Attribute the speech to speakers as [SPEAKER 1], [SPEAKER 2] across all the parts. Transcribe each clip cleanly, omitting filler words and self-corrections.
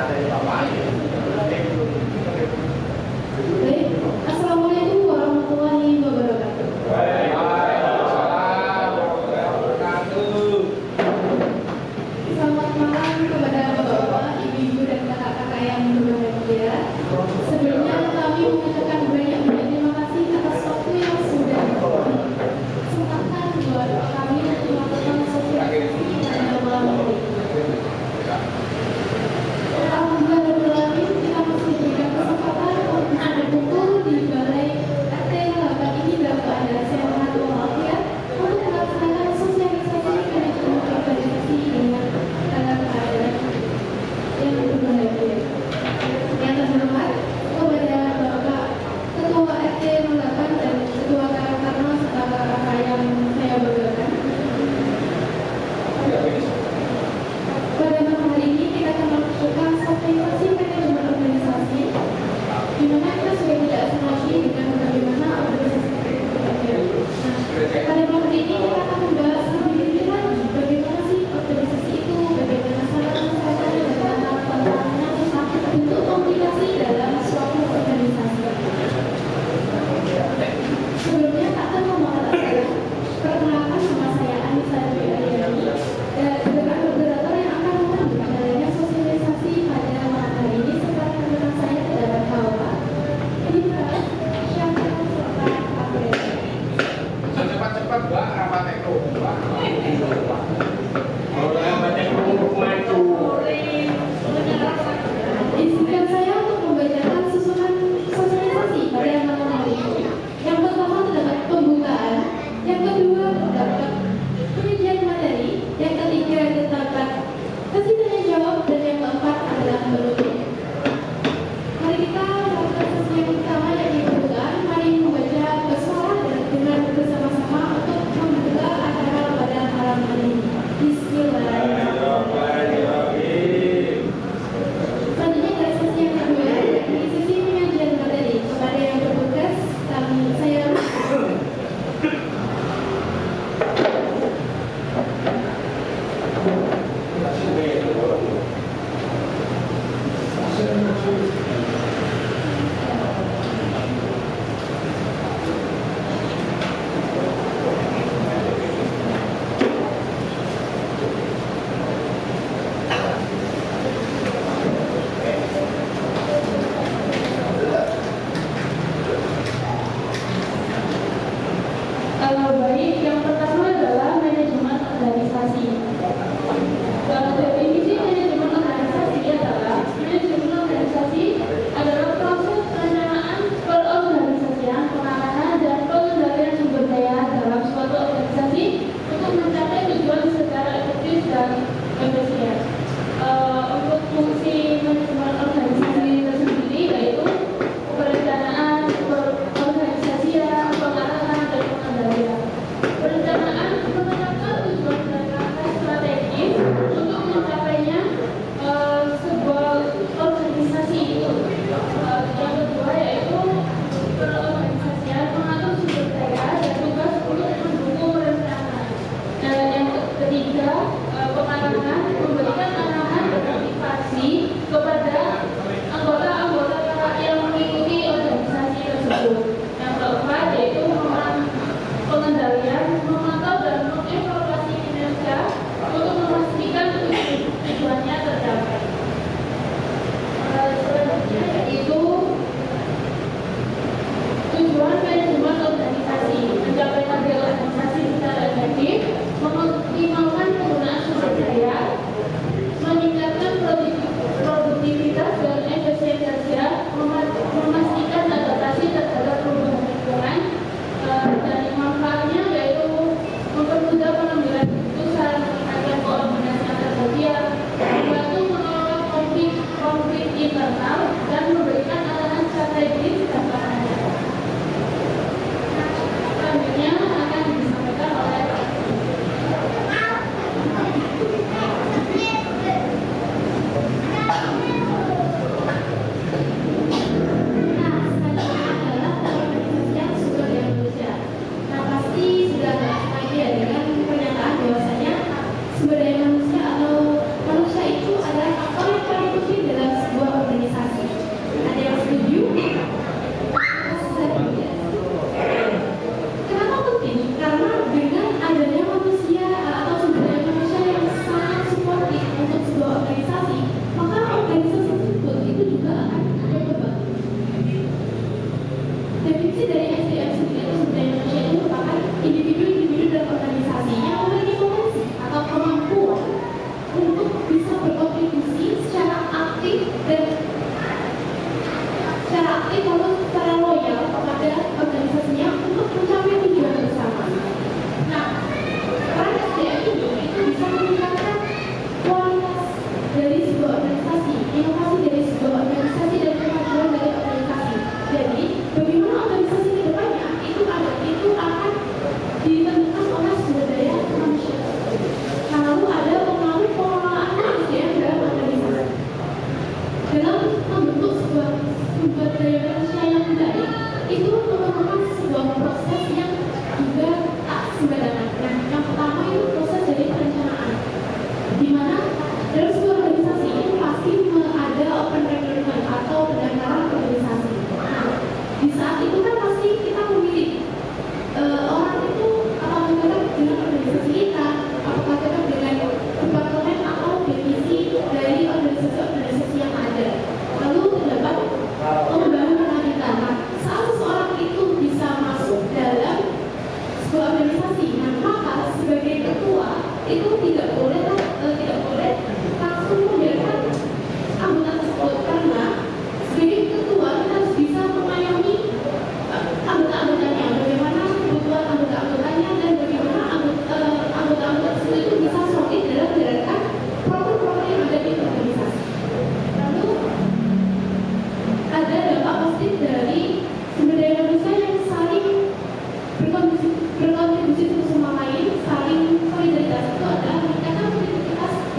[SPEAKER 1] Baik, Assalamualaikum warahmatullahi wabarakatuh. Selamat malam kepada bapak-bapak, ibu-ibu dan kakak-kakak yang berbahagia. Sebelumnya kami mengucapkan banyak terima kasih atas waktu yang sudah disempatkan buat kami untuk melakukan sosialisasi pada malam hari. Alhamdulillah, kita masih diberikan kesempatan untuk berkumpul di balai RT 8 ini dalam keadaan sehat walafiat untuk melaksanakan sosialisasi manajemen organisasi dengan dalam keadaan yang berbahagia. Yang terhormat kepada Bapak Ketua RT 8 dan Ketua Karang serta kakak yang saya banggakan. Pada malam hari ini kita akan melakukan sosialisasi manajemen organisasi, di mana kita sudah tidak asing lagi dengan bagaimana organisasi itu bekerja. Nah, pada malam hari ini kita akan membahas lebih detail lagi bagaimana sih organisasi itu, bagaimana syarat-syaratnya, bagaimana tantangannya tentang bentuk komunikasi dalam suatu organisasi. Sebelumnya tak akan memperkenalkan, perkenalkan nama saya Anissa Dwi Aryani dan sebagai moderator yang akan memandu jalannya sosialisasi pada malam hari ini serta teman saya adalah Hawa, Dita, Syafira serta April.
[SPEAKER 2] Cepat-cepat Mbak, rapat eko Mbak.
[SPEAKER 1] Izinkan saya untuk membacakan susunan sosialisasi pada malam hari ini. Yang pertama terdapat pembukaan, yang kedua terdapat penyajian materi, yang ketiga terdapat sesi tanya jawab, dan yang keempat adalah penutup. Mari kita melakukan sesi yang pertama yaitu pembukaan. Mari membaca basmalah dan dengan bersama-sama untuk membuka acara pada malam hari ini. Bismillahirrahmanirrahim. Selanjutnya adalah sesi yang kedua, yakni sesi penyajian materi. Kepada yang bertugas, saya baik, yang pertama adalah manajemen organisasi.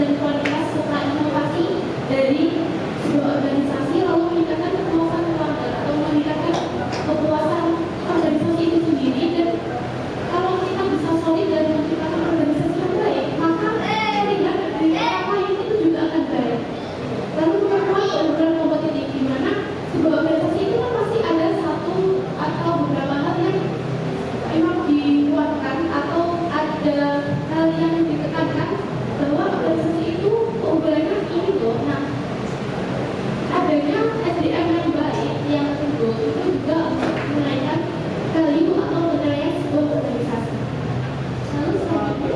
[SPEAKER 1] dan kualitas serta inovasi dari sebuah organisasi, lalu meningkatkan kepuasan pelanggan atau meningkatkan kepuasan organisasi itu sendiri. Dan kalau kita bisa solid dan menciptakan organisasi yang baik, maka terlihat dari apa itu juga akan baik. Lalu memperkuat program kompetitif, di mana sebuah organisasi itu kan pasti ada satu atau beberapa hal yang memang dikuatkan atau ada hal yang ditekankan bahwa organisasi itu keunggulannya ini loh. Nah, adanya SDM yang baik yang unggul itu juga untuk menaikkan value atau penilaian sebuah organisasi. Lalu selanjutnya,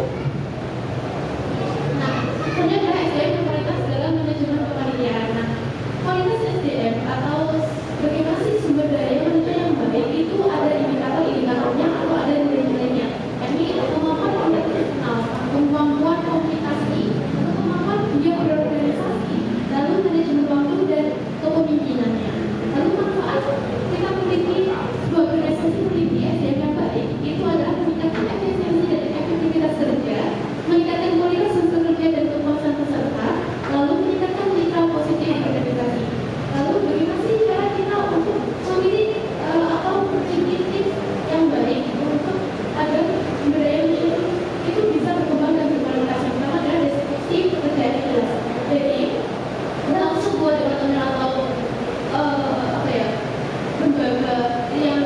[SPEAKER 1] nah, selanjutnya adalah SDM yang kualitas dalam manajemen kepanitiaan. Nah, kualitas SDM atau bagaimana sih sumber daya manusia yang baik itu ada indikator-indikatornya atau ada nilai-nilainya. Ini kemampuan organisasional, kemampuan komunikasi, kemampuan dia berorganisasi, lalu manajemen waktu dan kepemimpinannya. Lalu manfaat kita memiliki sebuah organisasi memiliki SDM yang baik itu adalah meningkatkan efisiensi dan efektivitas kerja, meningkatkan kualitas hasil kerja dan kepuasan peserta, lalu meningkatkan citra positif organisasi. Lalu bagaimana sih cara kita untuk memilih atau memiliki tim yang baik untuk agar sumber daya manusia itu bisa berkembang dan berkualitas. Yang pertama adalah deskripsi pekerjaan yang jelas. Jadi dalam sebuah departemen atau apa ya, lembaga yang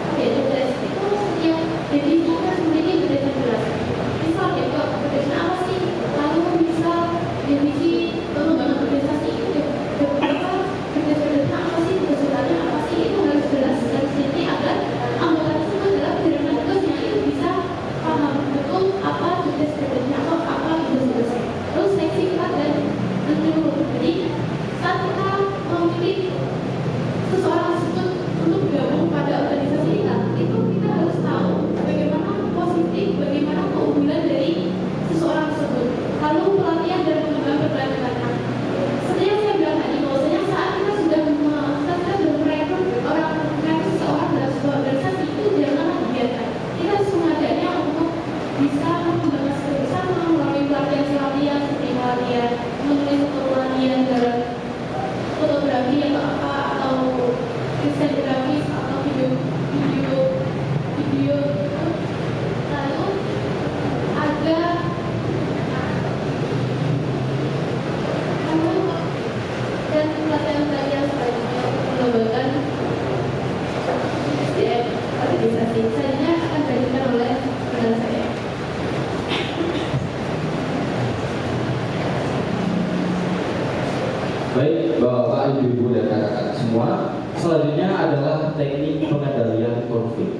[SPEAKER 1] apa ya, jelas itu setiap divisi harus memiliki pekerjaan yang jelas. Misal ya, pekerjaan apa sih? Lalu misal divisi pengembangan organisasi itu beberapa kerjaan apa sih, kesulitannya apa sih, itu harus jelas dari sini agar anggota tersebut dalam menjalankan tugasnya itu bisa paham betul apa tugas kerjanya atau apa tugas-tugasnya. Terus seleksi ketat dan menyeluruh. Jadi saat kita memilih seseorang tersebut untuk bergabung pada organisasi kita, itu kita harus tahu bagaimana positif, bagaimana keunggulan dari seseorang tersebut. Lalu pelatihan dan pengembangan berkelanjutan. Seperti yang saya bilang tadi, bahwasanya saat kita sudah merekrut seseorang dalam sebuah organisasi itu janganlah dibiarkan. Kita harus mengajaknya untuk bisa mengembangkan skill bersama melalui pelatihan seperti pelatihan menulis atau pelatihan dalam fotografi atau apa, atau desain grafis atau video. Lalu ada dan pelatihan selanjutnya untuk mengembangkan SDM organisasi. Selanjutnya akan dilanjutkan oleh saudara saya.
[SPEAKER 3] Baik, Bapak, Ibu, dan kakak-kakak semua, selanjutnya adalah teknik pengendalian konflik.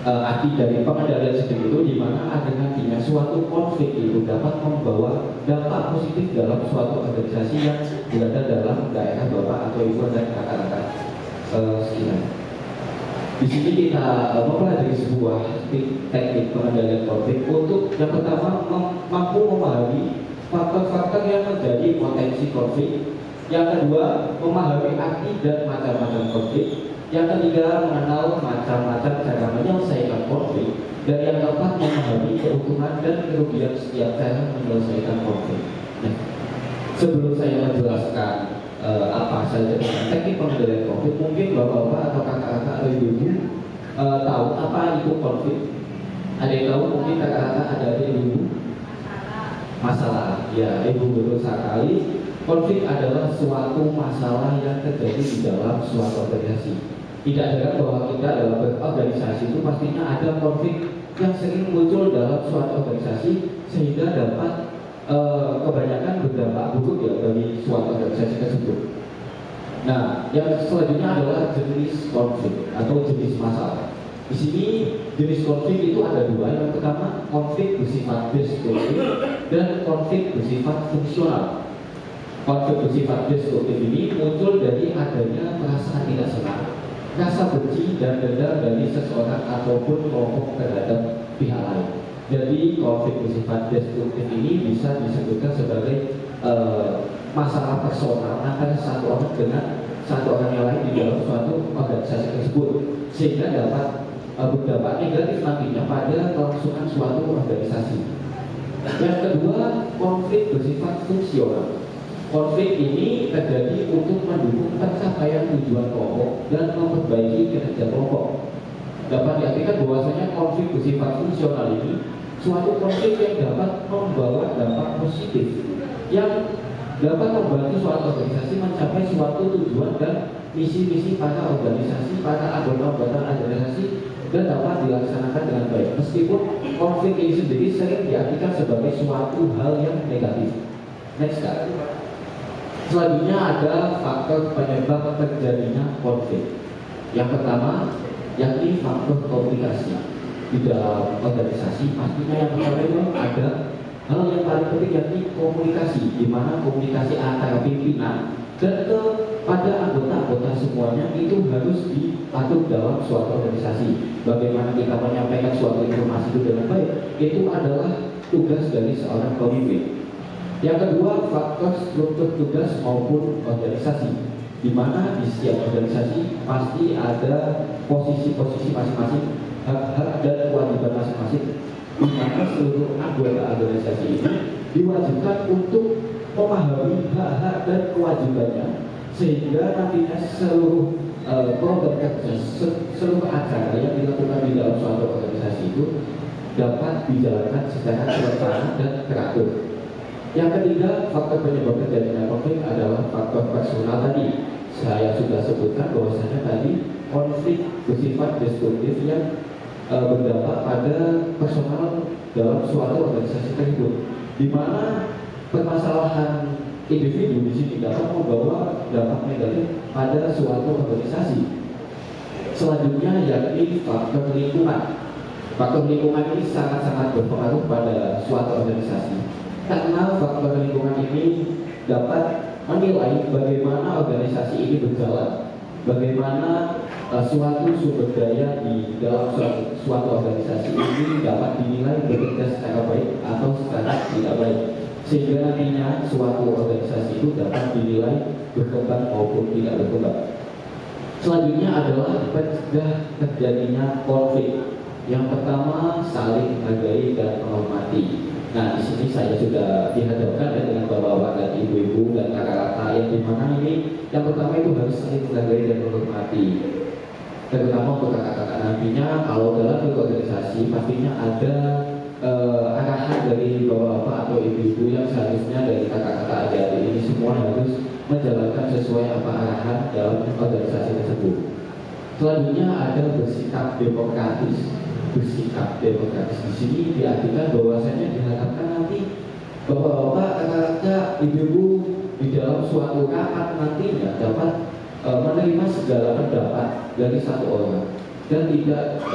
[SPEAKER 3] Arti dari pengendalian sendiri itu di mana ada nantinya suatu konflik itu dapat membawa dampak positif dalam suatu organisasi yang berada dalam daerah Bapak atau Ibu dan kakak-kakak sekalian. Di sini kita mempelajari sebuah teknik pengendalian konflik untuk yang pertama mampu memahami faktor-faktor yang menjadi potensi konflik. Yang kedua, memahami arti dan macam-macam konflik. Yang ketiga, mengenal macam-macam cara menyelesaikan konflik. Dan yang keempat, memahami keuntungan dan kerugian setiap cara menyelesaikan konflik. Nah, sebelum saya menjelaskan apa saja tentang teknik pengendalian konflik, mungkin bapak-bapak atau kakak-kakak atau ibu-ibu tahu apa itu konflik? Ada yang tahu? Mungkin kakak-kakak ada ibu-ibu? Masalah, ya, ibu betul sekali. Konflik adalah suatu masalah yang terjadi di dalam suatu organisasi. Tidak heran bahwa kita dalam berorganisasi itu pastinya ada konflik yang sering muncul dalam suatu organisasi sehingga dapat kebanyakan berdampak buruk ya bagi suatu organisasi tersebut. Nah, yang selanjutnya adalah jenis konflik atau jenis masalah. Di sini jenis konflik itu ada dua. Yang pertama, konflik bersifat destruktif dan konflik bersifat fungsional. Konflik bersifat destruktif ini muncul dari adanya perasaan tidak senang, rasa benci dan dendam dari seseorang ataupun kelompok terhadap pihak lain. Jadi konflik bersifat destruktif ini bisa disebutkan sebagai masalah personal antara satu orang dengan satu orang yang lain di dalam suatu organisasi tersebut, sehingga dapat berdampak negatif nantinya pada kelangsungan suatu organisasi. Yang kedua, konflik bersifat fungsional. Konflik ini terjadi untuk mendukung pencapaian tujuan kelompok dan memperbaiki kinerja kelompok. Dapat diartikan bahwasanya konflik bersifat fungsional ini suatu konflik yang dapat membawa dampak positif yang dapat membantu suatu organisasi mencapai suatu tujuan dan misi-misi para organisasi, para anggota organisasi, dan dapat dilaksanakan dengan baik. Meskipun konflik ini sendiri sering diartikan sebagai suatu hal yang negatif. Next slide. Selanjutnya ada faktor penyebab terjadinya konflik. Yang pertama, yakni faktor komunikasi. Di dalam organisasi pastinya yang pertama itu ada hal yang paling penting yakni komunikasi, di mana komunikasi antara pimpinan dan kepada anggota-anggota semuanya itu harus diatur dalam suatu organisasi. Bagaimana kita menyampaikan suatu informasi itu dengan baik, itu adalah tugas dari seorang pemimpin. Yang kedua, faktor struktur tugas maupun organisasi, di mana di setiap organisasi pasti ada posisi-posisi masing-masing, hak-hak dan kewajiban masing-masing, di mana seluruh anggota organisasi ini diwajibkan untuk memahami hak-hak dan kewajibannya, sehingga nantinya seluruh program kerja, seluruh acara yang dilakukan di dalam suatu organisasi itu dapat dijalankan secara terencana dan teratur. Yang ketiga, faktor penyebab terjadinya konflik adalah faktor personal tadi. Saya sudah sebutkan bahwasanya tadi konflik bersifat destruktif yang berdampak pada personal dalam suatu organisasi tersebut, di mana permasalahan individu di sini dapat membawa dampak negatif pada suatu organisasi. Selanjutnya yakni faktor lingkungan. Faktor lingkungan ini sangat-sangat berpengaruh pada suatu organisasi, karena faktor lingkungan ini dapat menilai bagaimana organisasi ini berjalan, bagaimana suatu sumber daya di dalam suatu organisasi ini dapat dinilai bekerja secara baik atau secara tidak baik, sehingga nantinya suatu organisasi itu dapat dinilai berkembang maupun tidak berkembang. Selanjutnya adalah mencegah terjadinya konflik. Yang pertama, saling menghargai dan menghormati. Nah, di sini saya sudah dihadapkan dengan bapak-bapak dan ibu-ibu dan kakak-kakak yang dimana ini yang pertama itu harus saling menghargai dan menghormati. Terutama untuk kakak-kakak, nantinya kalau dalam organisasi pastinya ada arahan dari bapak-bapak atau ibu-ibu yang seharusnya dari kakak-kakak adik-adik ini semua harus menjalankan sesuai apa arahan dalam organisasi tersebut. Selanjutnya ada bersikap demokratis. Bersikap demokratis di sini diartikan bahwasanya diharapkan nanti bapak-bapak, kakak-kakak, ibu-ibu di dalam suatu rapat nantinya dapat menerima segala pendapat dari satu orang dan tidak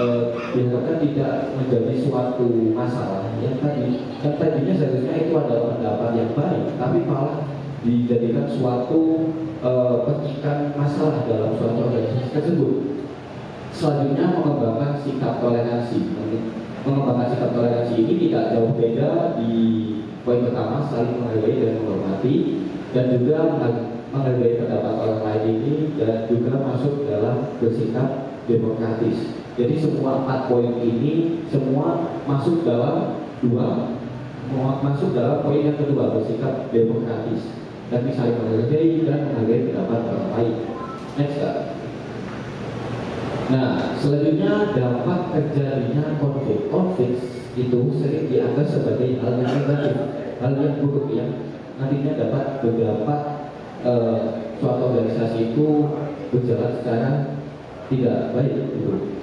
[SPEAKER 3] diharapkan tidak menjadi suatu masalah yang tadinya seharusnya itu adalah pendapat yang baik, tapi malah dijadikan suatu percikan masalah dalam suatu organisasi tersebut. Selanjutnya mengembangkan sikap toleransi. Mengembangkan sikap toleransi ini tidak jauh beda di poin pertama, saling menghargai dan menghormati, dan juga menghargai pendapat orang lain ini, dan juga masuk dalam bersikap demokratis. Jadi semua 4 poin ini semua masuk dalam poin yang kedua, bersikap demokratis, dan saling menghargai dan menghargai pendapat orang lain. Next. Nah, selanjutnya dampak terjadinya konflik. Konflik itu sering dianggap sebagai hal yang negatif, hal yang buruk yang nantinya dapat berdampak suatu organisasi itu berjalan secara tidak baik. Gitu.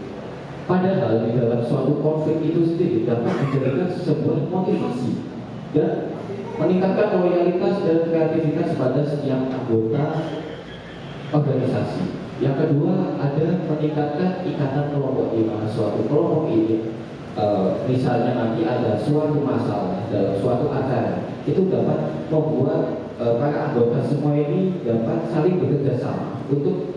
[SPEAKER 3] Padahal di dalam suatu konflik itu sendiri dapat menjadikan sebuah motivasi dan meningkatkan loyalitas dan kreativitas pada setiap anggota organisasi. Yang kedua ada meningkatkan ikatan kelompok, di mana suatu kelompok ini misalnya nanti ada suatu masalah dalam suatu acara, itu dapat membuat para anggota semua ini dapat saling bekerja sama untuk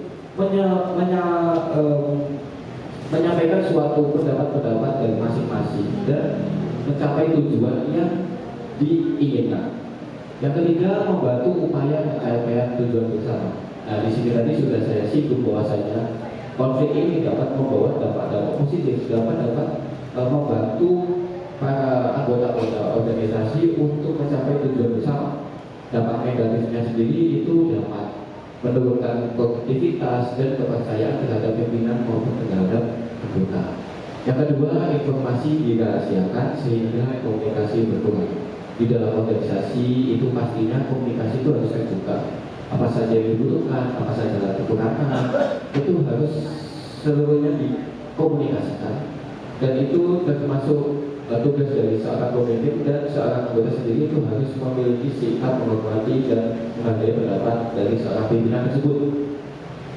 [SPEAKER 3] menyampaikan suatu pendapat-pendapat dari masing-masing dan mencapai tujuan yang diinginkan. Yang ketiga, membantu upaya pencapaian tujuan bersama. Nah, di sini tadi sudah saya singgung bahwasanya konflik ini dapat membawa dampak positif, dapat membantu para anggota-anggota organisasi untuk mencapai tujuan bersama. Dampak negatifnya sendiri itu dapat menurunkan produktivitas dan kepercayaan terhadap pimpinan maupun terhadap anggota. Yang kedua, informasi dirahasiakan sehingga komunikasi berkurang. Di dalam organisasi itu pastinya komunikasi itu harus terbuka. Apa saja yang dibutuhkan, apa saja kekurangan, itu harus seluruhnya dikomunikasikan. Dan itu termasuk tugas dari seorang pemimpin dan seorang anggota sendiri itu harus memiliki sikap menghormati dan menghargai pendapat dari seorang pimpinan tersebut.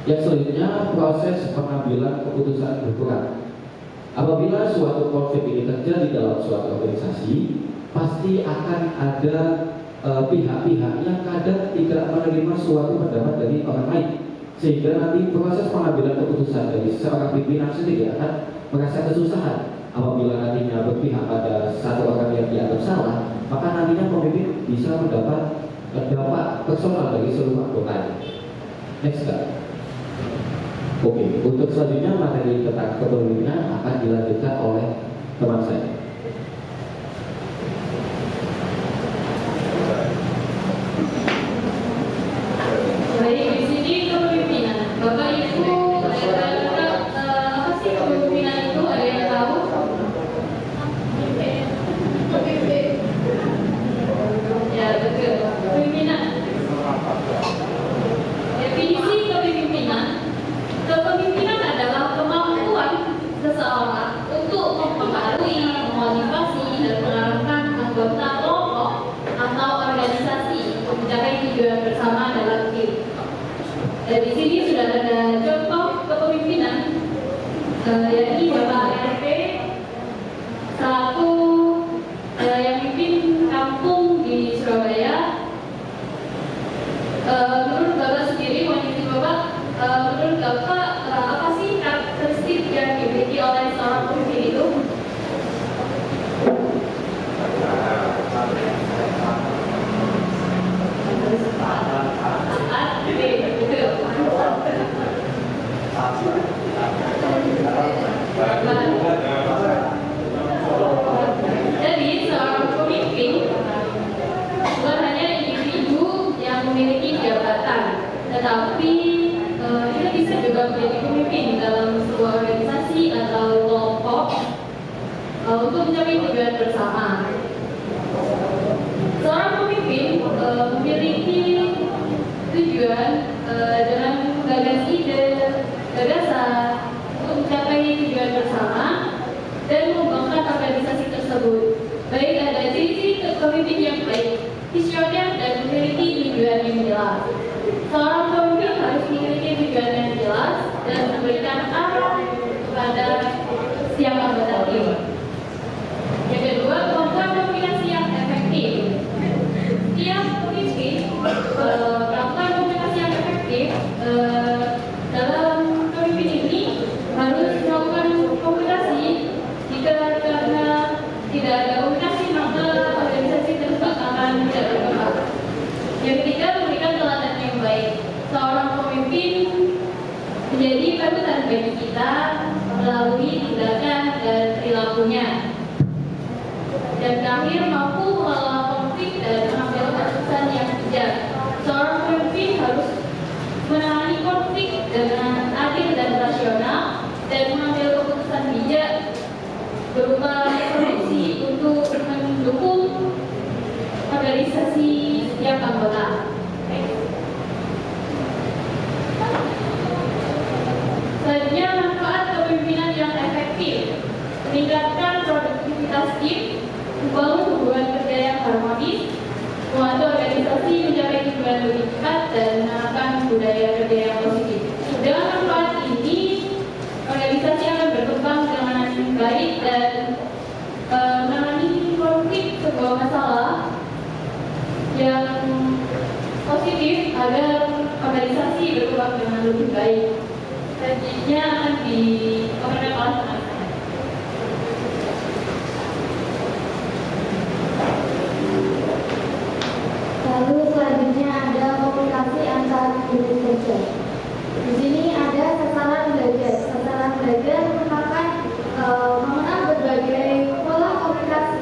[SPEAKER 3] Yang selanjutnya, proses pengambilan keputusan berkurang. Apabila suatu konflik ini terjadi dalam suatu organisasi, pasti akan ada pihak-pihak yang kadang tidak menerima suatu pendapat dari orang lain, sehingga nanti proses pengambilan keputusan dari seorang pimpinan sendiri akan merasa kesusahan. Apabila nantinya berpihak pada satu orang yang dianggap salah, maka nantinya pemimpin bisa mendapat dampak personal dari seluruh anggotanya. Next slide. Oke, untuk selanjutnya materi tentang kepemimpinan akan dilanjutkan oleh teman saya.
[SPEAKER 1] Baik, di sini kepemimpinan. Bapak Ibu, apa sih kepemimpinan itu? Ada yang tahu? Ya, betul. Kepemimpinan. Definisi kepemimpinan. Kepemimpinan adalah kemampuan seseorang untuk mempengaruhi, memotivasi, dan mengarahkan anggota kelompok atau organisasi untuk mencapai tujuan bersama dalam tim. Dan di sini sudah ada contoh kepemimpinan, yakni Bapak RP selaku yang mimpin kampung di Surabaya. Menurut Bapak sendiri, menurut Bapak, menurut Bapak apa sih karakteristik yang dimiliki oleh seorang pemimpin itu? Jadi seorang pemimpin bukan hanya individu yang memiliki jabatan, tetapi dia bisa juga menjadi pemimpin dalam sebuah organisasi atau kelompok untuk mencapai tujuan bersama. Seorang pemimpin memiliki tujuan dengan menggagas ide, gagasan untuk mencapai tujuan bersama dan mengembangkan organisasi tersebut. Baik, ada ciri-ciri pemimpin yang baik, visioner dan memiliki tujuan yang jelas. Seorang pemimpin harus memiliki tujuan yang jelas dan memberikan arah kepada setiap anggota tim. Yang kedua, kemampuan komunikasi yang efektif. Setiap pemimpin melakukan komunikasi yang efektif. Dalam pemimpin ini harus melakukan komunikasi. Jika karena tidak ada komunikasi, maka organisasi tersebut akan tidak berkembang. Yang ketiga, memberikan teladan yang baik. Seorang pemimpin menjadi panutan bagi kita melalui tindakan dan perilakunya. Dan terakhir, mampu mengelola konflik dan mengambil keputusan yang bijak. Seorang pemimpin harus menangani konflik dengan adil dan rasional dan mengambil keputusan bijak berupa solusi untuk mendukung organisasi setiap anggota. Selanjutnya, manfaat kepemimpinan yang efektif, meningkatkan produktivitas tim, membangun hubungan kerja yang harmonis, membantu organisasi mencapai tujuan lebih cepat dan menanamkan budaya kerja yang positif. Dengan manfaat ini, organisasi akan berkembang dengan baik dan menangani konflik sebuah masalah yang positif agar organisasi berkembang dengan lebih baik. Selanjutnya akan dikomentar oleh teman saya.
[SPEAKER 4] Lalu selanjutnya ada komunikasi antar unit kerja. Di sini ada sasaran belajar. Sasaran belajar merupakan mengenal berbagai pola komunikasi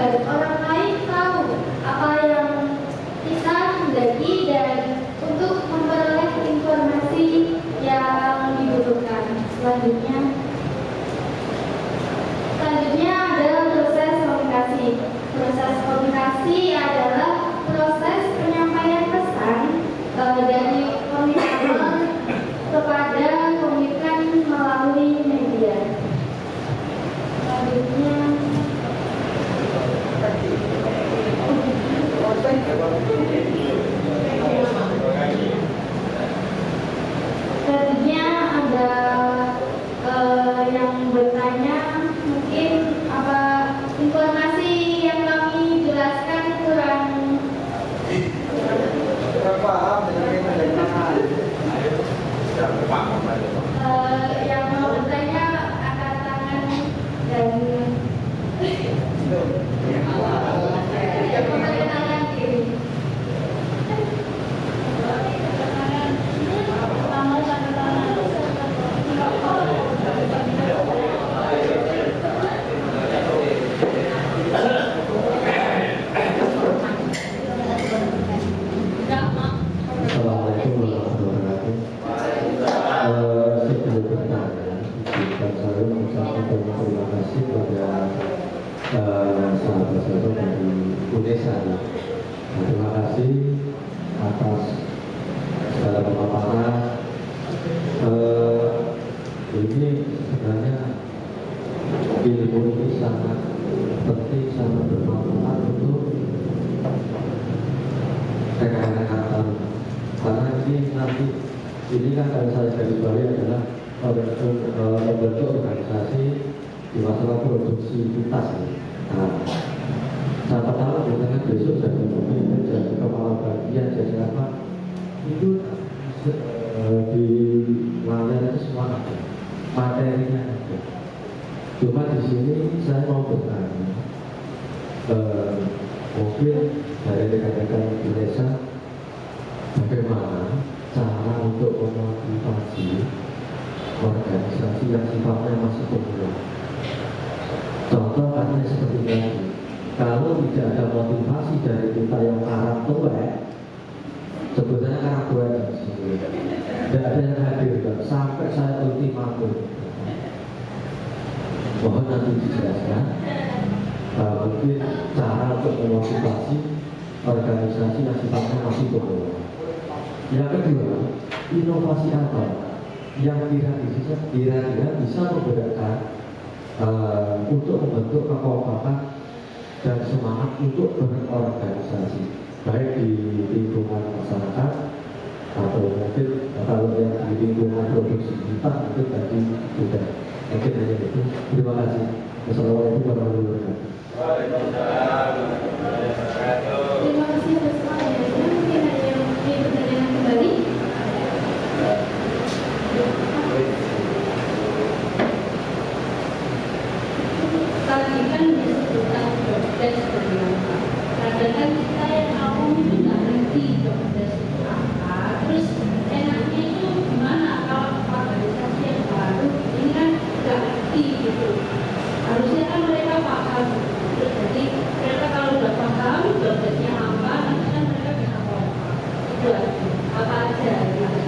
[SPEAKER 4] agar orang lain tahu apa yang kita hendaki dan untuk memperoleh informasi yang dibutuhkan. Selanjutnya ada proses komunikasi. Proses komunikasi adalah proses penyampaian pesan dari komunikator kepada komunikan melalui media. Selanjutnya ada yang bertanya, mungkin apa informasi yang kami jelaskan kurang
[SPEAKER 2] paham dengan
[SPEAKER 4] yang mau bertanya angkat tangan dan kembali tangan kiri.
[SPEAKER 3] Assalamualaikum warahmatullahi wabarakatuh. Sebelum bertanya, izinkan saya mengucapkan terima kasih kepada sahabat-sahabat dari UNESA. Terima kasih atas segala pemaparan. Ini sebenarnya ilmu ini sangat penting, sangat bermanfaat untuk rekan-rekan, karena ini nanti ini kan kalau saya garis bawah adalah membentuk organisasi di masalah produksivitas. Nah, saya pertama biasanya besok jadi pemimpin, jadi kepala bagian, jadi apa itu di layar itu semua ada, materinya ada. Cuma di sini saya mau bertanya, mungkin dari rekan-rekan Indonesia, bagaimana cara untuk memotivasi organisasi yang sifatnya masih pemula? Contoh karena seperti tadi, kalau tidak ada motivasi dari kita yang karang tua, sebetulnya karang tua di sini, tidak ada yang hadir sampai saya ultimatum. Mohon nanti dijelaskan. Mungkin cara untuk memotivasi organisasi yang sifatnya masih pemula. Yang kedua, inovasi apa yang kira-kira bisa membedakan untuk membentuk kekompakan dan semangat untuk berorganisasi, baik di lingkungan masyarakat atau mungkin kalau yang di lingkungan produksi kita itu tadi sudah mungkin hanya itu. Terima kasih. Wassalamualaikum warahmatullahi wabarakatuh.
[SPEAKER 1] Terima kasih atas pertanyaannya. Mungkin ada yang ingin bertanya kembali. Tadi kan disebutkan jobdesk seperti apa. Kadang kan kita yang awam itu nggak ngerti jobdesk itu apa. Terus enaknya itu gimana kalau organisasi yang baru ini kan nggak ngerti gitu. Harusnya kan mereka paham. Jadi mereka kalau udah paham jobdesknya apa, nanti kan mereka bisa paham. Itu aja. Apa aja gitu.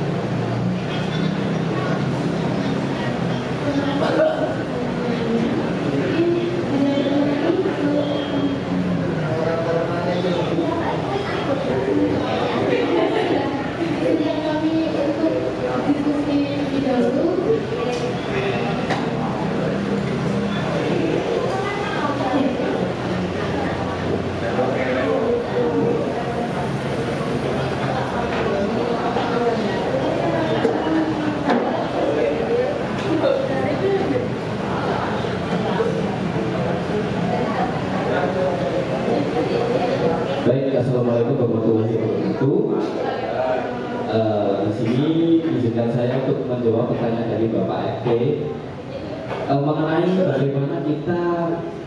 [SPEAKER 3] Baik, assalamualaikum warahmatullahi wabarakatuh. Di sini izinkan saya untuk menjawab pertanyaan dari Bapak FT mengenai bagaimana kita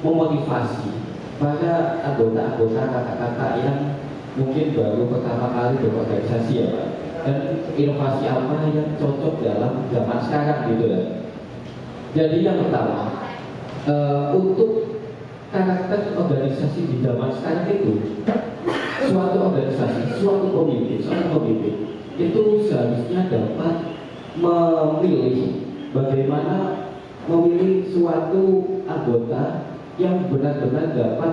[SPEAKER 3] memotivasi pada anggota-anggota kakak-kakak yang mungkin baru pertama kali berorganisasi ya Pak. Dan inovasi apa yang cocok dalam zaman sekarang gitu ya. Jadi yang pertama untuk karakter organisasi di zaman sekarang itu, suatu organisasi, suatu pemimpin itu seharusnya dapat memilih bagaimana memilih suatu anggota yang benar-benar dapat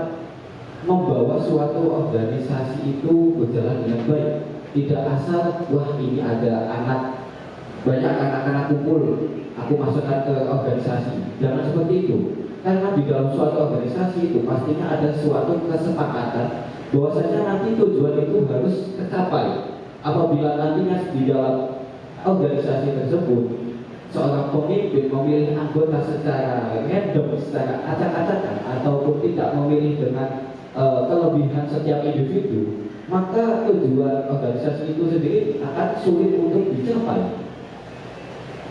[SPEAKER 3] membawa suatu organisasi itu berjalan dengan baik. Tidak asal, wah ini ada banyak anak-anak kumpul, aku masukkan ke organisasi. Jangan seperti itu. Karena di dalam suatu organisasi itu pastinya ada suatu kesepakatan bahwasanya nanti tujuan itu harus tercapai. Apabila nantinya di dalam organisasi tersebut seorang pemimpin memilih anggota secara random, secara acak-acakan, ataupun tidak memilih dengan kelebihan setiap individu, maka tujuan organisasi itu sendiri akan sulit untuk dicapai.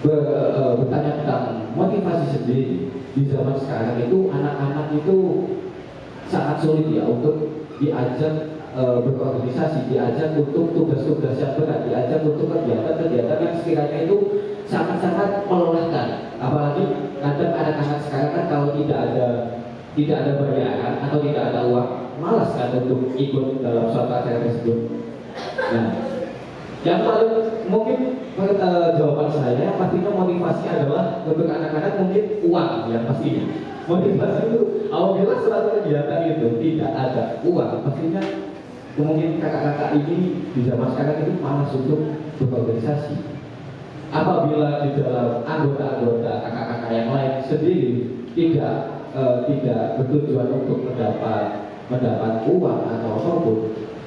[SPEAKER 3] Bertanya tentang motivasi sendiri, di zaman sekarang itu anak-anak itu sangat sulit ya untuk diajak berorganisasi, diajak untuk tugas-tugas yang berat, diajak untuk kegiatan-kegiatan yang sekiranya itu sangat-sangat melelahkan. Apalagi kadang anak-anak sekarang kan kalau tidak ada bayaran atau tidak ada uang, malas kan untuk ikut dalam suatu acara tersebut. Nah, yang paling mungkin jawaban saya pastinya motivasi adalah untuk anak-anak mungkin uang ya pastinya. Motivasi itu apabila suatu kegiatan itu tidak ada uang, pastinya mungkin kakak-kakak ini di zaman sekarang itu malas untuk berorganisasi. Apabila di dalam anggota-anggota kakak-kakak yang lain sendiri tidak bertujuan untuk mendapat uang atau apapun,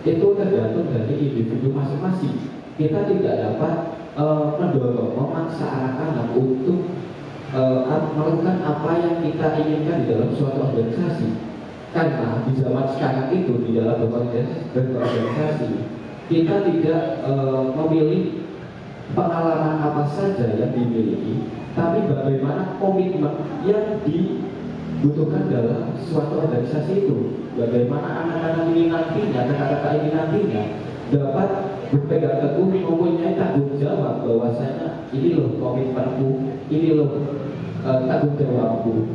[SPEAKER 3] itu tergantung dari individu masing-masing. Kita tidak dapat mendorong, memaksa anak-anak untuk melakukan apa yang kita inginkan di dalam suatu organisasi. Karena di zaman sekarang itu di dalam berorganisasi kita tidak memilih pengalaman apa saja yang dimiliki, tapi bagaimana komitmen yang dibutuhkan dalam suatu organisasi itu. Bagaimana anak-anak ini nantinya, kakak-kakak ini nantinya dapat berpegang teguh, mempunyai tanggung jawab bahwasanya ini loh komitmenku, ini loh tanggung jawabku.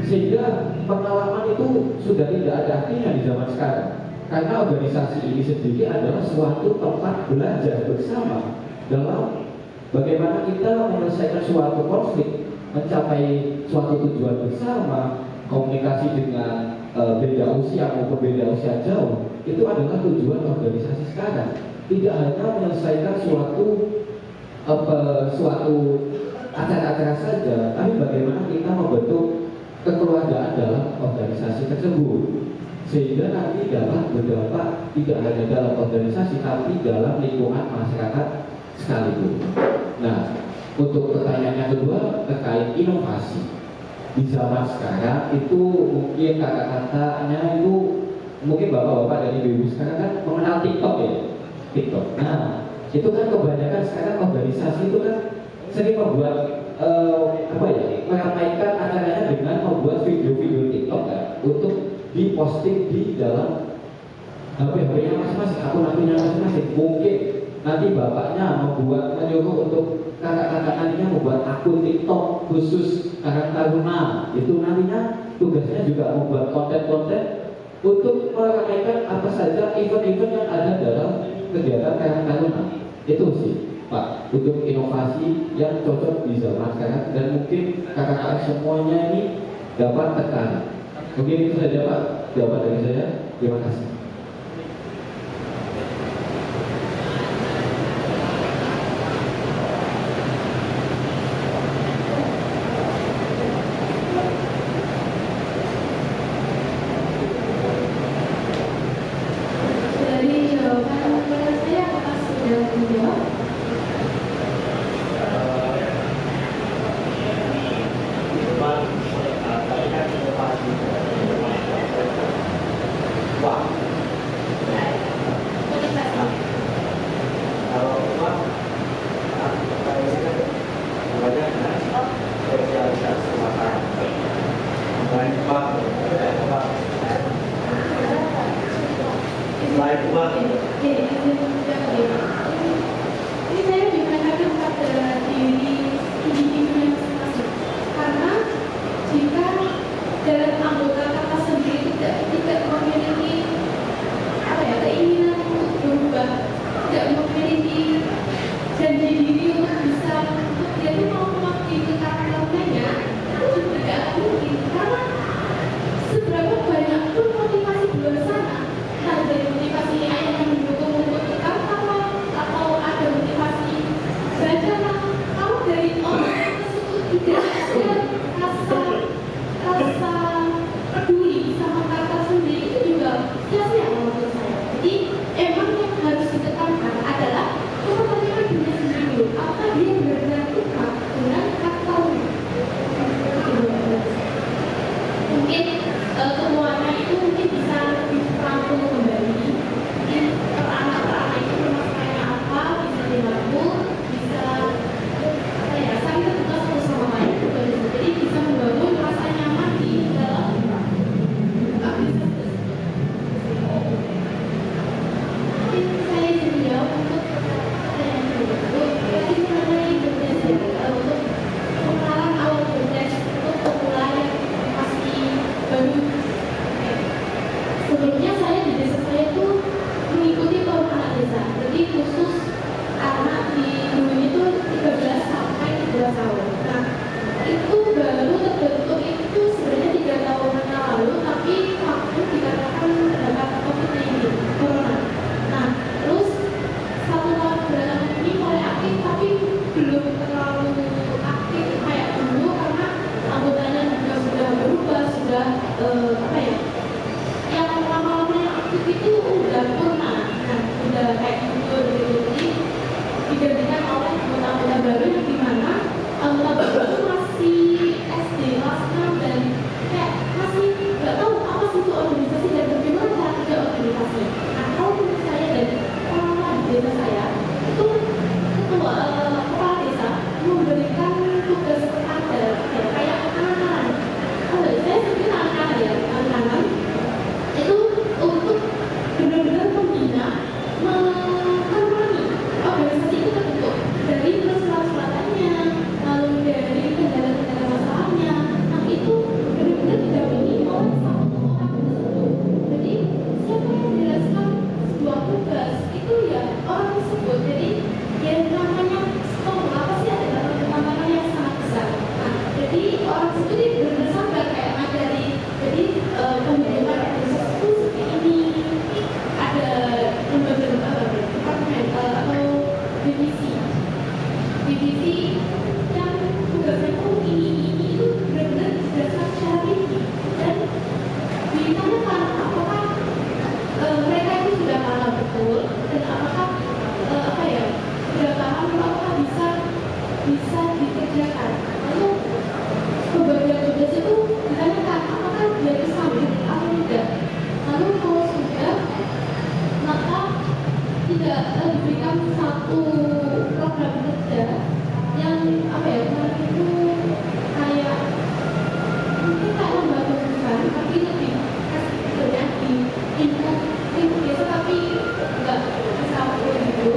[SPEAKER 3] Sehingga pengalaman itu sudah tidak ada artinya di zaman sekarang. Karena organisasi ini sendiri adalah suatu tempat belajar bersama dalam bagaimana kita menyelesaikan suatu konflik, mencapai suatu tujuan bersama, komunikasi dengan beda usia maupun beda usia jauh. Itu adalah tujuan organisasi sekarang. Tidak hanya menyelesaikan suatu acara-acara saja, tapi bagaimana kita membentuk kekeluargaan dalam organisasi tersebut, sehingga nanti dapat berdampak tidak hanya dalam organisasi tapi dalam lingkungan masyarakat sekalipun. Nah, untuk pertanyaan yang kedua terkait inovasi di zaman sekarang itu mungkin kata-katanya itu mungkin bapak-bapak dan ibu-ibu sekarang kan mengenal TikTok ya, TikTok. Nah, itu kan kebanyakan sekarang organisasi itu kan sering membuat meramaikan acaranya dengan membuat video-video TikTok kan, untuk diposting di dalam HP-nya masing-masing, akun-akunnya masing-masing. Mungkin nanti bapaknya menyuruh untuk kakak-kakak nantinya membuat akun TikTok khusus Karang Taruna. Itu nantinya tugasnya juga membuat konten-konten untuk meramaikan apa saja event-event yang ada dalam kegiatan Karang Taruna. Itu sih Pak, untuk inovasi yang cocok di zaman sekarang, dan mungkin kakak-kakak semuanya ini dapat tertarik. Mungkin itu saja Pak jawaban dari saya. Terima kasih.
[SPEAKER 1] Dari jawaban saya, apakah sudah menjawab? Ini saya dikatakan pada diri individu masing-masing. Karena jika dalam anggota kata sendiri itu bisa dikerjakan. Lalu pembagian tugas itu ditanyakan apakah dia bisa atau tidak. Lalu kalau sudah, maka tidak diberikan satu program kerja yang apa ya, kemarin itu kayak mungkin tak lembaga bukan, tapi lebih banyak di input biasa tapi enggak bisa gitu.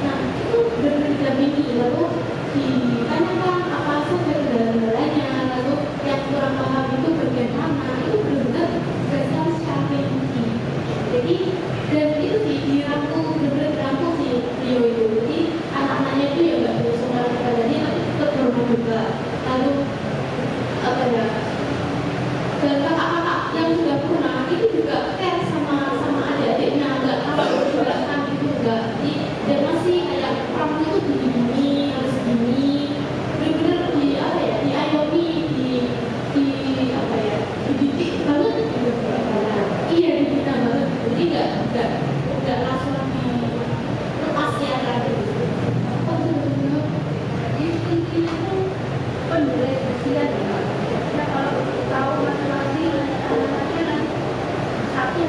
[SPEAKER 1] Nah itu benar-benar didampingi, lalu ditanyakan apa saja kendala-kendalanya, lalu yang kurang paham itu bagian mana, itu benar-benar dikasih secara rinci. Jadi dan itu sih dirangkul, benar-benar dirangkul sih Rio itu. Jadi anak-anaknya itu ya nggak terus semangat kepadanya, tapi tetap bermain juga. Lalu apa ya, dan kakak-kakak yang sudah pernah itu juga care sama adik-adiknya, nggak tahu juga kan itu enggak. Dan masih kayak kamu itu begini harus begini, benar-benar di apa ya, diayomi, di apa ya, dididik banget gitu. Iya, dididik banget. Jadi nggak langsung dilepas ya kan gitu. Apa sebenarnya? Jadi intinya tuh pendidikan ya. Kita kalau tahu matematik anaknya satu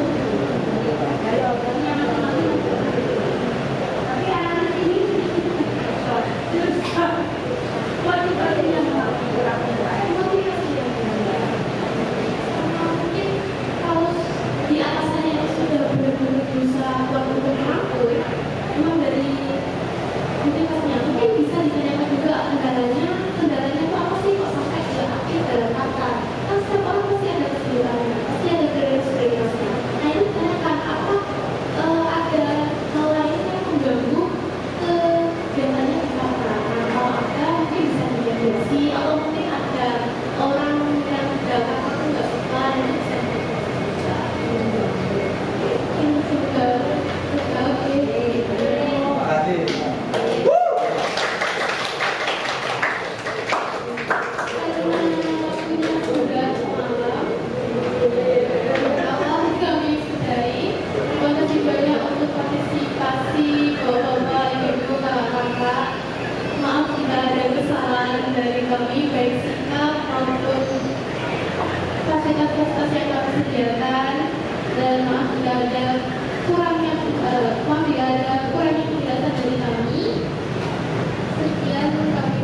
[SPEAKER 1] dari orangnya matematik, tapi anak ini terus motivasinya kurang, motivasi yang kurang. Sama mungkin kalau di atasannya yang sudah benar-benar berusaha buat untuk merangkul, memang dari motivasinya mungkin bisa ditanyakan juga kendalanya itu apa sih kok sampai nggak aktif dalam kata. Kan setiap orang pasti ada kesulitannya, pasti ada prioritasnya. Nah itu tanyakan apa ada hal lain yang mengganggu kegiatannya di kata. Nah kalau ada mungkin bisa dimediasi, atau mungkin ada orang yang dapat itu nggak suka, itu bisa mungkin juga oke.
[SPEAKER 2] Terima kasih.
[SPEAKER 1] Maaf jika ada kesalahan dari kami, baik sikap maupun fasilitas yang kami sediakan, dan maaf jika ada kurangnya penjelasan dari kami. Sekian kami